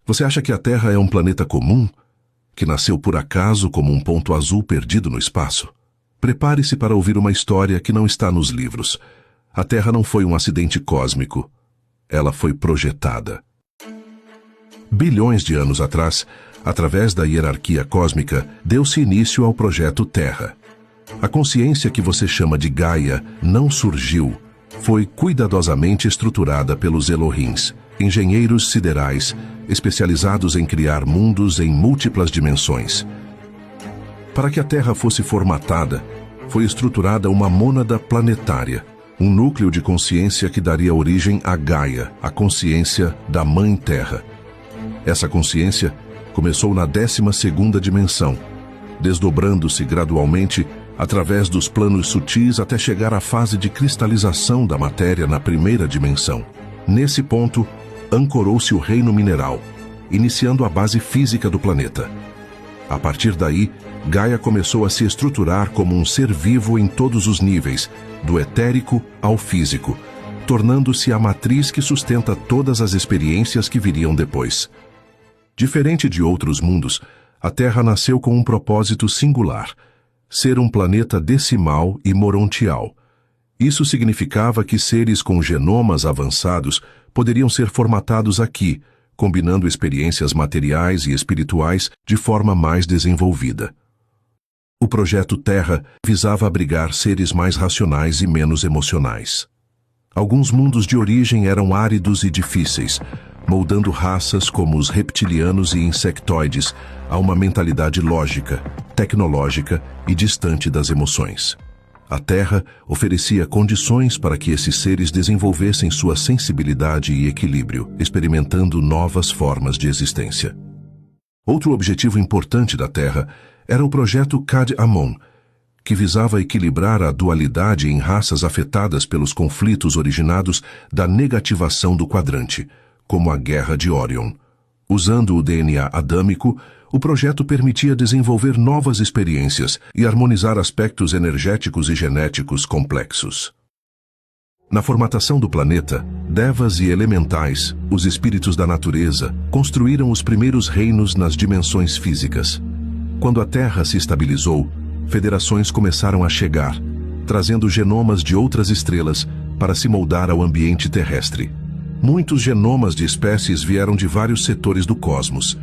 Você acha que a Terra é um planeta comum, que nasceu por acaso como um ponto azul perdido no espaço? Prepare-se para ouvir uma história que não está nos livros. A Terra não foi um acidente cósmico. Ela foi projetada. Bilhões de anos atrás, através da hierarquia cósmica, deu-se início ao projeto Terra. A consciência que você chama de Gaia não surgiu. Foi cuidadosamente estruturada pelos Elohims, engenheiros siderais, especializados em criar mundos em múltiplas dimensões. Para que a Terra fosse formatada, foi estruturada uma mônada planetária, um núcleo de consciência que daria origem a Gaia, a consciência da Mãe Terra. Essa consciência começou na 12ª dimensão, desdobrando-se gradualmente através dos planos sutis até chegar à fase de cristalização da matéria na 1ª dimensão. Nesse ponto, ancorou-se o reino mineral, iniciando a base física do planeta. A partir daí, Gaia começou a se estruturar como um ser vivo em todos os níveis, do etérico ao físico, tornando-se a matriz que sustenta todas as experiências que viriam depois. Diferente de outros mundos, a Terra nasceu com um propósito singular: ser um planeta decimal e morontial. Isso significava que seres com genomas avançados poderiam ser formatados aqui, combinando experiências materiais e espirituais de forma mais desenvolvida. O projeto Terra visava abrigar seres mais racionais e menos emocionais. Alguns mundos de origem eram áridos e difíceis, moldando raças como os reptilianos e insectoides a uma mentalidade lógica, tecnológica e distante das emoções. A Terra oferecia condições para que esses seres desenvolvessem sua sensibilidade e equilíbrio, experimentando novas formas de existência. Outro objetivo importante da Terra era o projeto Cad-Amon, que visava equilibrar a dualidade em raças afetadas pelos conflitos originados da negativação do quadrante, como a Guerra de Orion. Usando o DNA adâmico, o projeto permitia desenvolver novas experiências e harmonizar aspectos energéticos e genéticos complexos. Na formatação do planeta, devas e elementais, os espíritos da natureza, construíram os primeiros reinos nas dimensões físicas. Quando a Terra se estabilizou, federações começaram a chegar, trazendo genomas de outras estrelas para se moldar ao ambiente terrestre. Muitos genomas de espécies vieram de vários setores do cosmos.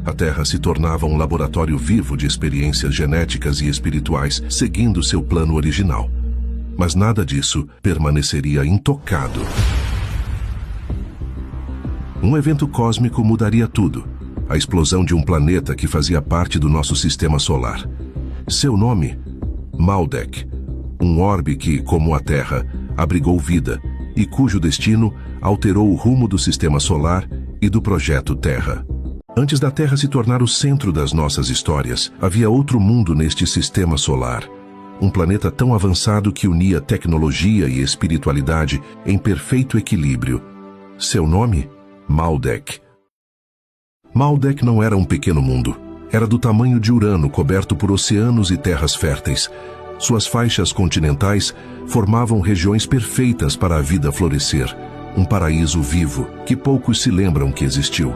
A Terra se tornava um laboratório vivo de experiências genéticas e espirituais, seguindo seu plano original. Mas nada disso permaneceria intocado. Um evento cósmico mudaria tudo: a explosão de um planeta que fazia parte do nosso sistema solar. Seu nome? Maldek, um orbe que, como a Terra, abrigou vida e cujo destino alterou o rumo do sistema solar e do projeto Terra. Antes da Terra se tornar o centro das nossas histórias, havia outro mundo neste sistema solar. Um planeta tão avançado que unia tecnologia e espiritualidade em perfeito equilíbrio. Seu nome? Maldek. Maldek não era um pequeno mundo. Era do tamanho de Urano, coberto por oceanos e terras férteis. Suas faixas continentais formavam regiões perfeitas para a vida florescer. Um paraíso vivo que poucos se lembram que existiu.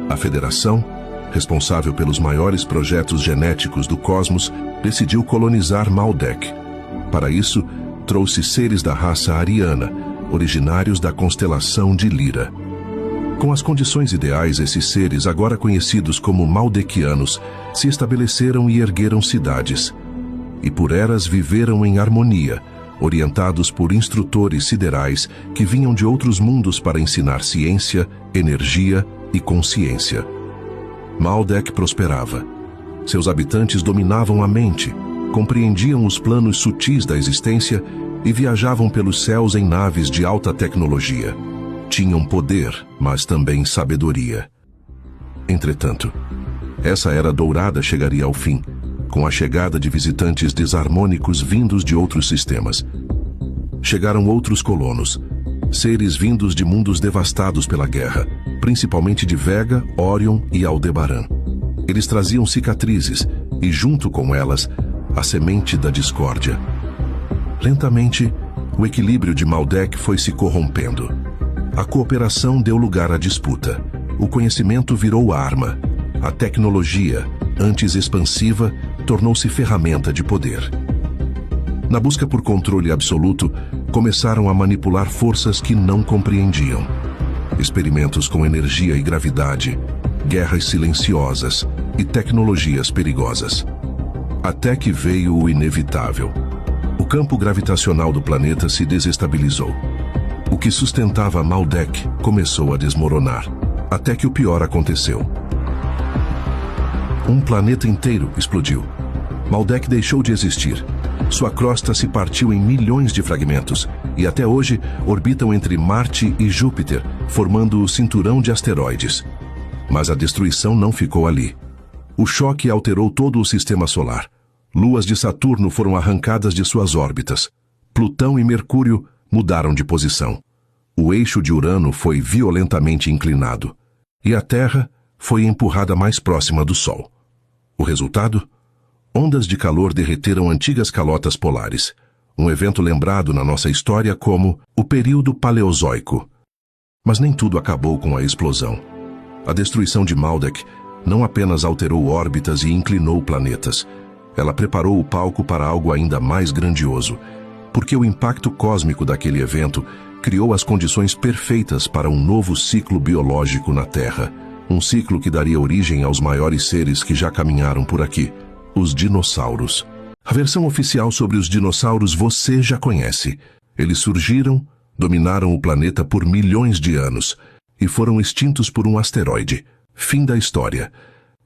A Federação, responsável pelos maiores projetos genéticos do cosmos, decidiu colonizar Maldek. Para isso, trouxe seres da raça ariana, originários da constelação de Lira. Com as condições ideais, esses seres, agora conhecidos como Maldekianos, se estabeleceram e ergueram cidades. E por eras viveram em harmonia, orientados por instrutores siderais que vinham de outros mundos para ensinar ciência, energia e consciência. Maldek prosperava. Seus habitantes dominavam a mente, compreendiam os planos sutis da existência e viajavam pelos céus em naves de alta tecnologia. Tinham poder, mas também sabedoria. Entretanto, essa era dourada chegaria ao fim, com a chegada de visitantes desarmônicos vindos de outros sistemas. Chegaram outros colonos, seres vindos de mundos devastados pela guerra, principalmente de Vega, Orion e Aldebaran. Eles traziam cicatrizes e, junto com elas, a semente da discórdia. Lentamente, o equilíbrio de Maldek foi se corrompendo. A cooperação deu lugar à disputa. O O conhecimento virou arma. A tecnologia, antes expansiva, tornou-se ferramenta de poder. Na busca por controle absoluto, começaram a manipular forças que não compreendiam. Experimentos com energia e gravidade, guerras silenciosas e tecnologias perigosas. Até que veio o inevitável. O campo gravitacional do planeta se desestabilizou. O que sustentava Maldek começou a desmoronar, até que o pior aconteceu. Um planeta inteiro explodiu. Maldek deixou de existir. Sua crosta se partiu em milhões de fragmentos e até hoje orbitam entre Marte e Júpiter, formando o cinturão de asteroides. Mas a destruição não ficou ali. O choque alterou todo o sistema solar. Luas de Saturno foram arrancadas de suas órbitas. Plutão e Mercúrio mudaram de posição. O eixo de Urano foi violentamente inclinado. E a Terra foi empurrada mais próxima do Sol. O resultado? Ondas de calor derreteram antigas calotas polares, um evento lembrado na nossa história como o período Paleozoico. Mas nem tudo acabou com a explosão. A destruição de Maldek não apenas alterou órbitas e inclinou planetas, ela preparou o palco para algo ainda mais grandioso, porque o impacto cósmico daquele evento criou as condições perfeitas para um novo ciclo biológico na Terra, um ciclo que daria origem aos maiores seres que já caminharam por aqui, os dinossauros. A versão oficial sobre os dinossauros você já conhece. Eles surgiram, dominaram o planeta por milhões de anos e foram extintos por um asteroide. Fim da história.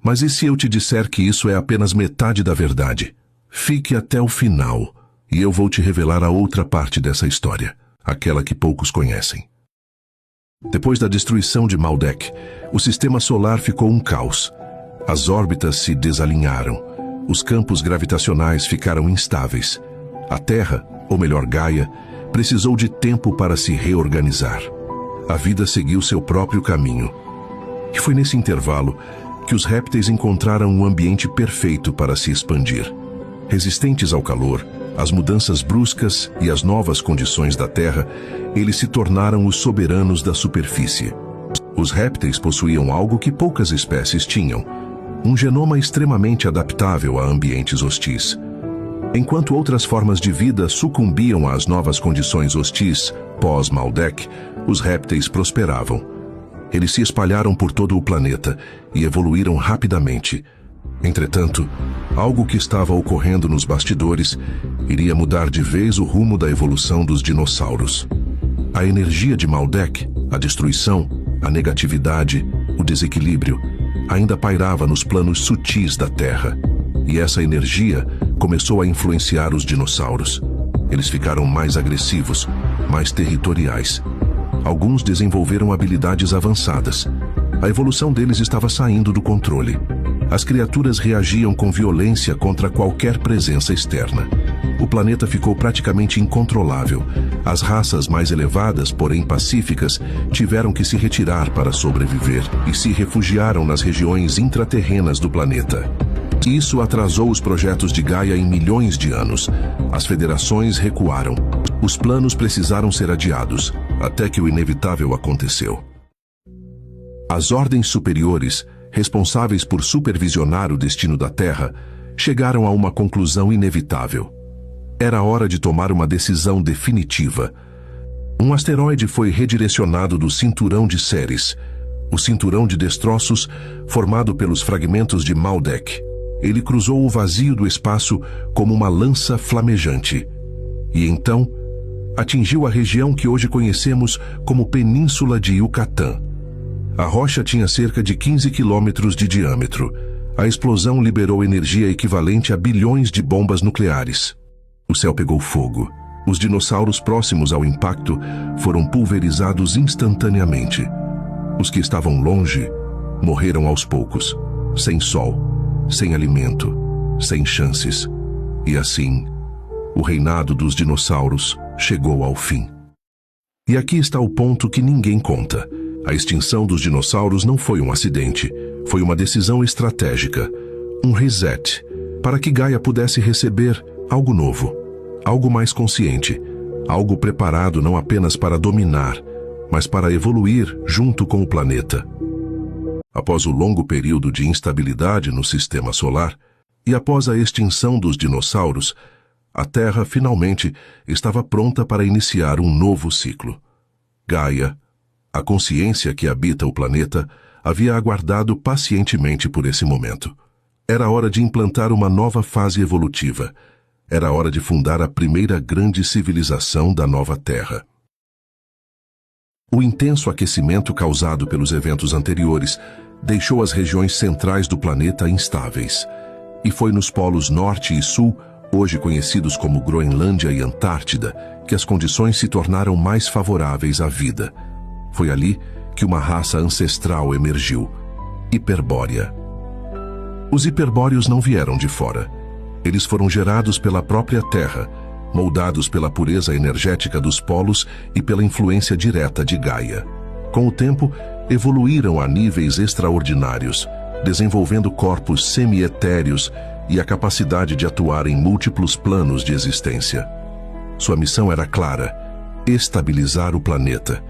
Mas e se eu te disser que isso é apenas metade da verdade? Fique até o final e eu vou te revelar a outra parte dessa história, aquela que poucos conhecem. Depois da destruição de Maldek, o sistema solar ficou um caos. As órbitas se desalinharam. Os campos gravitacionais ficaram instáveis. A Terra, ou melhor Gaia, precisou de tempo para se reorganizar. A vida seguiu seu próprio caminho. E foi nesse intervalo que os répteis encontraram um ambiente perfeito para se expandir. Resistentes ao calor, às mudanças bruscas e às novas condições da Terra, eles se tornaram os soberanos da superfície. Os répteis possuíam algo que poucas espécies tinham: um genoma extremamente adaptável a ambientes hostis. Enquanto outras formas de vida sucumbiam às novas condições hostis pós-Maldek, os répteis prosperavam. Eles se espalharam por todo o planeta e evoluíram rapidamente. Entretanto, algo que estava ocorrendo nos bastidores iria mudar de vez o rumo da evolução dos dinossauros. A energia de Maldek, a destruição, a negatividade, o desequilíbrio, ainda pairava nos planos sutis da Terra. E essa energia começou a influenciar os dinossauros. Eles ficaram mais agressivos, mais territoriais. Alguns desenvolveram habilidades avançadas. A evolução deles estava saindo do controle. As criaturas reagiam com violência contra qualquer presença externa. O planeta ficou praticamente incontrolável. As raças mais elevadas, porém pacíficas, tiveram que se retirar para sobreviver e se refugiaram nas regiões intraterrenas do planeta. Isso atrasou os projetos de Gaia em milhões de anos. As federações recuaram. Os planos precisaram ser adiados, até que o inevitável aconteceu. As ordens superiores, responsáveis por supervisionar o destino da Terra, chegaram a uma conclusão inevitável. Era hora de tomar uma decisão definitiva. Um asteroide foi redirecionado do cinturão de Ceres, o cinturão de destroços formado pelos fragmentos de Maldek. Ele cruzou o vazio do espaço como uma lança flamejante. E então, atingiu a região que hoje conhecemos como Península de Yucatán. A rocha tinha cerca de 15 quilômetros de diâmetro. A explosão liberou energia equivalente a bilhões de bombas nucleares. O céu pegou fogo. Os dinossauros próximos ao impacto foram pulverizados instantaneamente. Os que estavam longe morreram aos poucos, sem sol, sem alimento, sem chances. E assim, o reinado dos dinossauros chegou ao fim. E aqui está o ponto que ninguém conta. A extinção dos dinossauros não foi um acidente, foi uma decisão estratégica, um reset, para que Gaia pudesse receber algo novo, algo mais consciente, algo preparado não apenas para dominar, mas para evoluir junto com o planeta. Após o longo período de instabilidade no sistema solar e após a extinção dos dinossauros, a Terra finalmente estava pronta para iniciar um novo ciclo. Gaia, a consciência que habita o planeta, havia aguardado pacientemente por esse momento. Era hora de implantar uma nova fase evolutiva. Era hora de fundar a primeira grande civilização da nova Terra. O intenso aquecimento causado pelos eventos anteriores deixou as regiões centrais do planeta instáveis. E foi nos polos norte e sul, hoje conhecidos como Groenlândia e Antártida, que as condições se tornaram mais favoráveis à vida. Foi ali que uma raça ancestral emergiu, Hiperbórea. Os hiperbóreos não vieram de fora. Eles foram gerados pela própria Terra, moldados pela pureza energética dos polos e pela influência direta de Gaia. Com o tempo, evoluíram a níveis extraordinários, desenvolvendo corpos semi-etéreos e a capacidade de atuar em múltiplos planos de existência. Sua missão era clara: estabilizar o planeta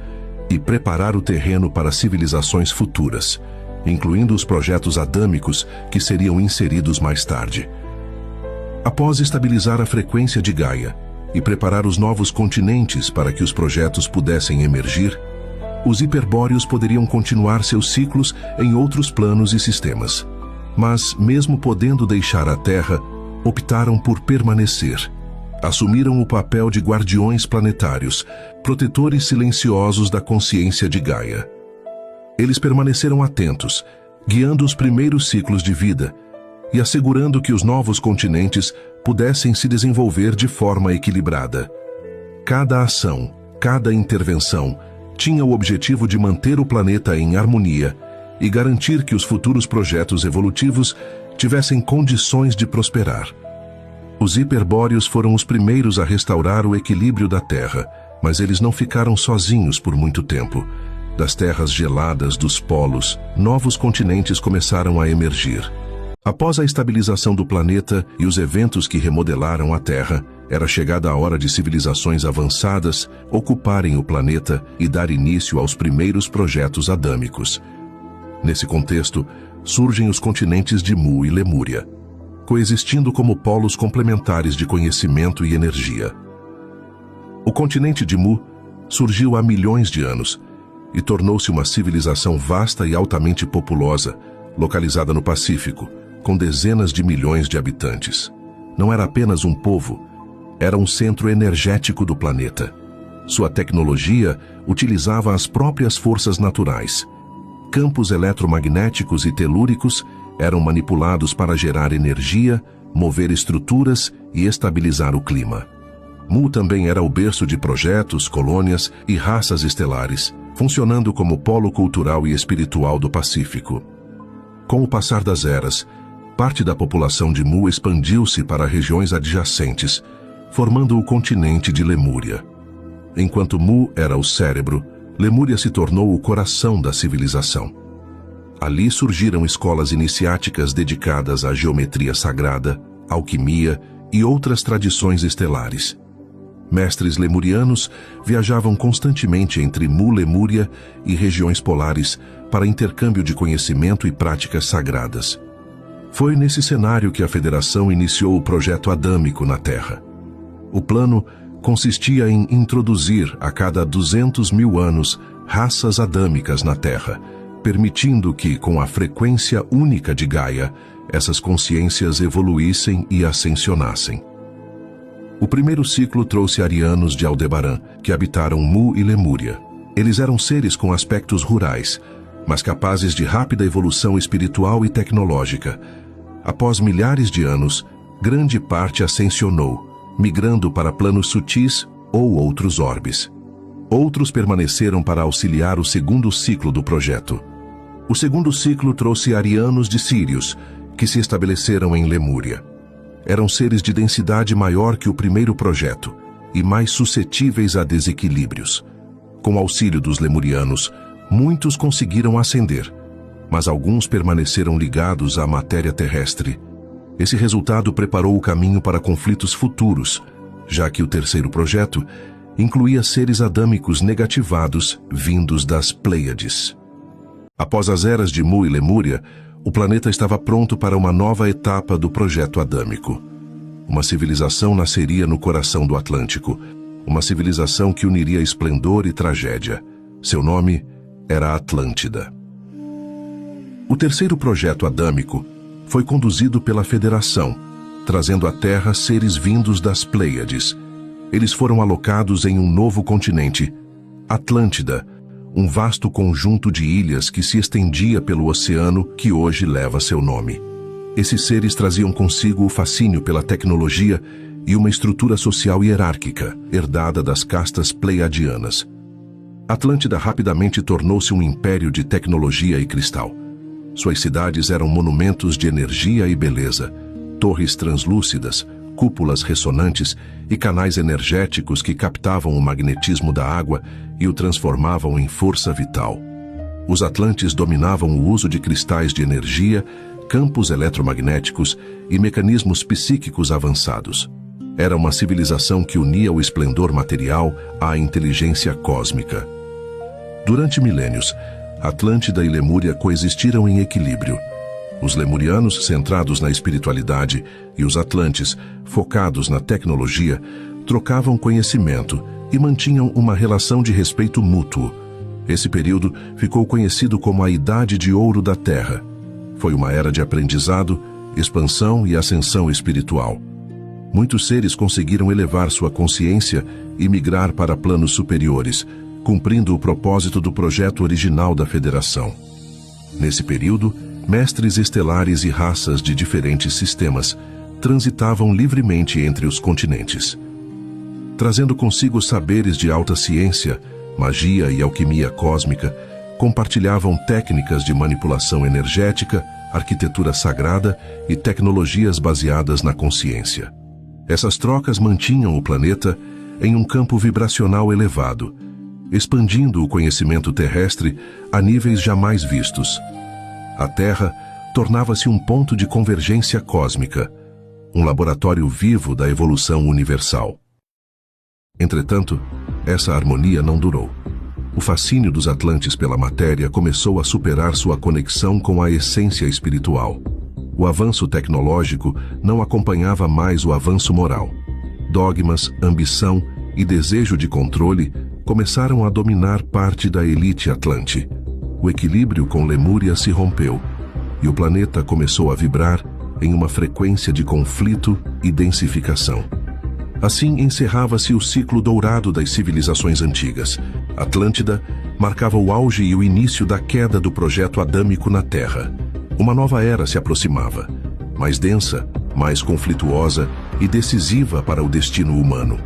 e preparar o terreno para civilizações futuras, incluindo os projetos adâmicos que seriam inseridos mais tarde. Após estabilizar a frequência de Gaia e preparar os novos continentes para que os projetos pudessem emergir, os hiperbóreos poderiam continuar seus ciclos em outros planos e sistemas. Mas, mesmo podendo deixar a Terra, optaram por permanecer. Assumiram o papel de guardiões planetários, protetores silenciosos da consciência de Gaia. Eles permaneceram atentos, guiando os primeiros ciclos de vida e assegurando que os novos continentes pudessem se desenvolver de forma equilibrada. Cada ação, cada intervenção, tinha o objetivo de manter o planeta em harmonia e garantir que os futuros projetos evolutivos tivessem condições de prosperar. Os hiperbóreos foram os primeiros a restaurar o equilíbrio da Terra, mas eles não ficaram sozinhos por muito tempo. Das terras geladas dos polos, novos continentes começaram a emergir. Após a estabilização do planeta e os eventos que remodelaram a Terra, era chegada a hora de civilizações avançadas ocuparem o planeta e dar início aos primeiros projetos adâmicos. Nesse contexto, surgem os continentes de Mu e Lemúria, coexistindo como polos complementares de conhecimento e energia. O continente de Mu surgiu há milhões de anos e tornou-se uma civilização vasta e altamente populosa, localizada no Pacífico, com dezenas de milhões de habitantes. Não era apenas um povo, era um centro energético do planeta. Sua tecnologia utilizava as próprias forças naturais. Campos eletromagnéticos e telúricos eram manipulados para gerar energia, mover estruturas e estabilizar o clima. Mu também era o berço de projetos, colônias e raças estelares, funcionando como polo cultural e espiritual do Pacífico. Com o passar das eras, parte da população de Mu expandiu-se para regiões adjacentes, formando o continente de Lemúria. Enquanto Mu era o cérebro, Lemúria se tornou o coração da civilização. Ali surgiram escolas iniciáticas dedicadas à geometria sagrada, alquimia e outras tradições estelares. Mestres lemurianos viajavam constantemente entre Mu, Lemúria e regiões polares para intercâmbio de conhecimento e práticas sagradas. Foi nesse cenário que a Federação iniciou o projeto adâmico na Terra. O plano consistia em introduzir a cada 200 mil anos raças adâmicas na Terra, permitindo que, com a frequência única de Gaia, essas consciências evoluíssem e ascensionassem. O primeiro ciclo trouxe arianos de Aldebaran, que habitaram Mu e Lemúria. Eles eram seres com aspectos rurais, mas capazes de rápida evolução espiritual e tecnológica. Após milhares de anos, grande parte ascensionou, migrando para planos sutis ou outros orbes. Outros permaneceram para auxiliar o segundo ciclo do projeto. O segundo ciclo trouxe arianos de Sírios, que se estabeleceram em Lemúria. Eram seres de densidade maior que o primeiro projeto e mais suscetíveis a desequilíbrios. Com o auxílio dos lemurianos, muitos conseguiram ascender, mas alguns permaneceram ligados à matéria terrestre. Esse resultado preparou o caminho para conflitos futuros, já que o terceiro projeto incluía seres adâmicos negativados vindos das Pleiades. Após as eras de Mu e Lemúria, o planeta estava pronto para uma nova etapa do projeto adâmico. Uma civilização nasceria no coração do Atlântico, uma civilização que uniria esplendor e tragédia. Seu nome era Atlântida. O terceiro projeto adâmico foi conduzido pela Federação, trazendo à Terra seres vindos das Pleiades. Eles foram alocados em um novo continente, Atlântida, um vasto conjunto de ilhas que se estendia pelo oceano que hoje leva seu nome. Esses seres traziam consigo o fascínio pela tecnologia e uma estrutura social hierárquica, herdada das castas pleiadianas. Atlântida rapidamente tornou-se um império de tecnologia e cristal. Suas cidades eram monumentos de energia e beleza, torres translúcidas, cúpulas ressonantes e canais energéticos que captavam o magnetismo da água e o transformavam em força vital. Os atlantes dominavam o uso de cristais de energia, campos eletromagnéticos e mecanismos psíquicos avançados. Era uma civilização que unia o esplendor material à inteligência cósmica. Durante milênios, Atlântida e Lemúria coexistiram em equilíbrio. Os lemurianos, centrados na espiritualidade, e os atlantes, focados na tecnologia, trocavam conhecimento e mantinham uma relação de respeito mútuo. Esse período ficou conhecido como a Idade de Ouro da Terra. Foi uma era de aprendizado, expansão e ascensão espiritual. Muitos seres conseguiram elevar sua consciência e migrar para planos superiores, cumprindo o propósito do projeto original da Federação. Nesse período, mestres estelares e raças de diferentes sistemas transitavam livremente entre os continentes. Trazendo consigo saberes de alta ciência, magia e alquimia cósmica, compartilhavam técnicas de manipulação energética, arquitetura sagrada e tecnologias baseadas na consciência. Essas trocas mantinham o planeta em um campo vibracional elevado, expandindo o conhecimento terrestre a níveis jamais vistos. A Terra tornava-se um ponto de convergência cósmica, um laboratório vivo da evolução universal. Entretanto, essa harmonia não durou. O fascínio dos atlantes pela matéria começou a superar sua conexão com a essência espiritual. O avanço tecnológico não acompanhava mais o avanço moral. Dogmas, ambição e desejo de controle começaram a dominar parte da elite atlante. O equilíbrio com Lemúria se rompeu e o planeta começou a vibrar em uma frequência de conflito e densificação. Assim encerrava-se o ciclo dourado das civilizações antigas. Atlântida marcava o auge e o início da queda do projeto adâmico na Terra. Uma nova era se aproximava, mais densa, mais conflituosa e decisiva para o destino humano.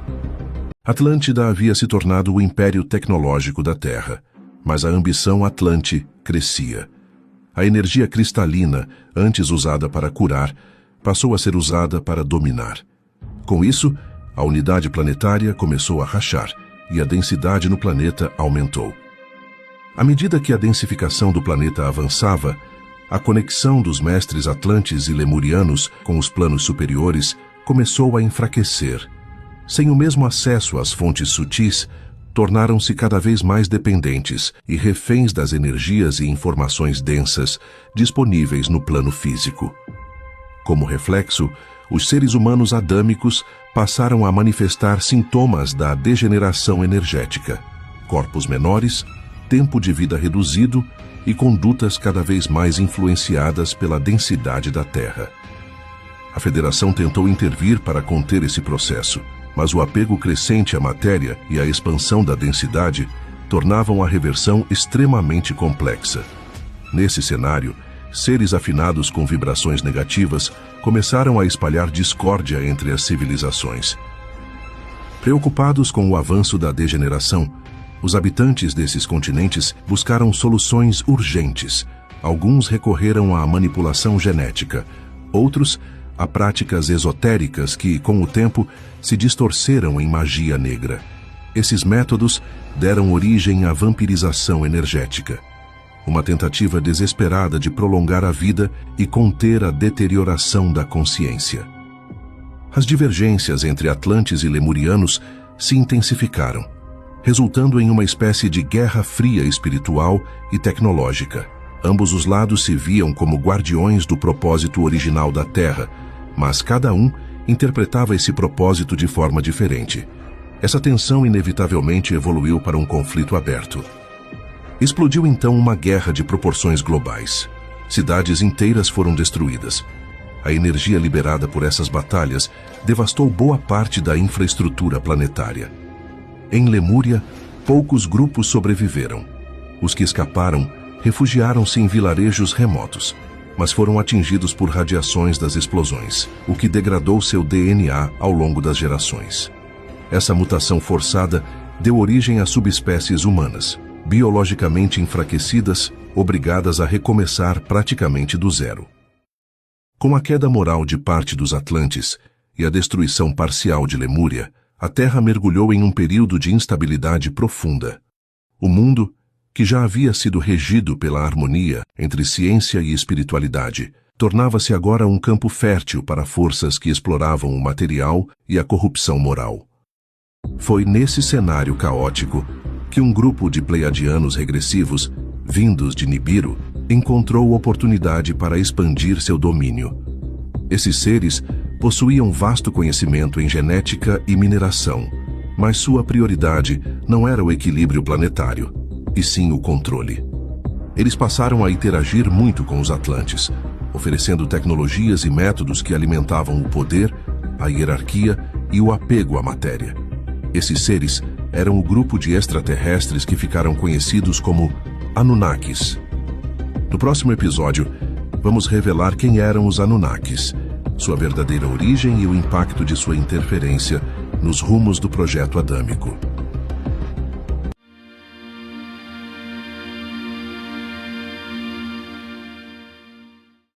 Atlântida havia se tornado o império tecnológico da Terra, mas a ambição atlante crescia. A energia cristalina, antes usada para curar, passou a ser usada para dominar. Com isso, a unidade planetária começou a rachar e a densidade no planeta aumentou. À medida que a densificação do planeta avançava, a conexão dos mestres atlantes e lemurianos com os planos superiores começou a enfraquecer. Sem o mesmo acesso às fontes sutis, tornaram-se cada vez mais dependentes e reféns das energias e informações densas disponíveis no plano físico. Como reflexo, os seres humanos adâmicos passaram a manifestar sintomas da degeneração energética: corpos menores, tempo de vida reduzido e condutas cada vez mais influenciadas pela densidade da Terra. A Federação tentou intervir para conter esse processo, mas o apego crescente à matéria e a expansão da densidade tornavam a reversão extremamente complexa. Nesse cenário, seres afinados com vibrações negativas começaram a espalhar discórdia entre as civilizações. Preocupados com o avanço da degeneração, os habitantes desses continentes buscaram soluções urgentes. Alguns recorreram à manipulação genética, outros a práticas esotéricas que, com o tempo, se distorceram em magia negra. Esses métodos deram origem à vampirização energética, uma tentativa desesperada de prolongar a vida e conter a deterioração da consciência. As divergências entre atlantes e lemurianos se intensificaram, resultando em uma espécie de guerra fria espiritual e tecnológica. Ambos os lados se viam como guardiões do propósito original da Terra, mas cada um interpretava esse propósito de forma diferente. Essa tensão inevitavelmente evoluiu para um conflito aberto. Explodiu então uma guerra de proporções globais. Cidades inteiras foram destruídas. A energia liberada por essas batalhas devastou boa parte da infraestrutura planetária. Em Lemúria, poucos grupos sobreviveram. Os que escaparam refugiaram-se em vilarejos remotos, mas foram atingidos por radiações das explosões, o que degradou seu DNA ao longo das gerações. Essa mutação forçada deu origem a subespécies humanas, biologicamente enfraquecidas, obrigadas a recomeçar praticamente do zero. Com a queda moral de parte dos Atlantes e a destruição parcial de Lemúria, a Terra mergulhou em um período de instabilidade profunda. O mundo, que já havia sido regido pela harmonia entre ciência e espiritualidade, tornava-se agora um campo fértil para forças que exploravam o material e a corrupção moral. Foi nesse cenário caótico que um grupo de pleiadianos regressivos, vindos de Nibiru, encontrou oportunidade para expandir seu domínio. Esses seres possuíam vasto conhecimento em genética e mineração, mas sua prioridade não era o equilíbrio planetário, e sim o controle. Eles passaram a interagir muito com os Atlantes, oferecendo tecnologias e métodos que alimentavam o poder, a hierarquia e o apego à matéria. Esses seres eram o grupo de extraterrestres que ficaram conhecidos como Anunnakis. No próximo episódio, vamos revelar quem eram os Anunnakis, sua verdadeira origem e o impacto de sua interferência nos rumos do projeto adâmico.